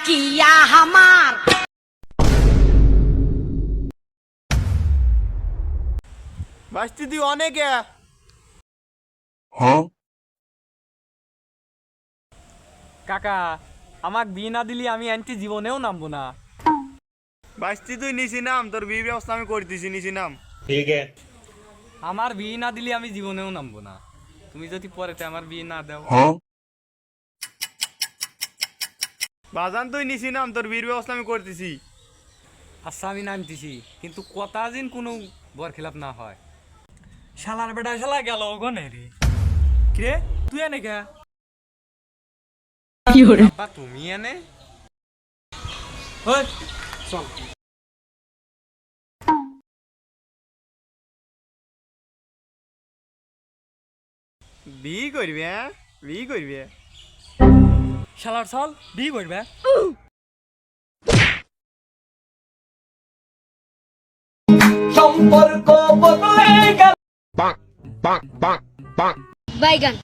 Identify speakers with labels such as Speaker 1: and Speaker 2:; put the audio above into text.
Speaker 1: কিয়া হামার
Speaker 2: বাস্তি তুই অনেক
Speaker 3: কাকা আমাক বিয়ে না দিলি আমি আনটি জীবনেও নামবো না।
Speaker 2: বাস্তি তুই নিছি নাম, তোর বিয়ে ব্যবস্থা আমি করতেছি, নিছি নাম।
Speaker 3: আমার বিয়ে না দিলি আমি জীবনেও নামবো না। তুমি যদি পরেতে আমার বিয়ে না দাও।
Speaker 2: বাজান তুই নিছি নাম, তোর বিয়ের ব্যবস্থা আমি করতেছি।
Speaker 3: আচ্ছা আমি নামতেছি, কিন্তু কথা দিন কোনো বর খেলাপ না হয়।
Speaker 4: শালার বেটা শালা গেল ওখানে রে। কিরে তুই এনে কে?
Speaker 3: আব্বা তুমি এনে
Speaker 4: ওই চল।
Speaker 2: বিয়ে করবি? বিয়ে করবি?
Speaker 4: শালার চল বিয়ে করবে।
Speaker 1: বাইগান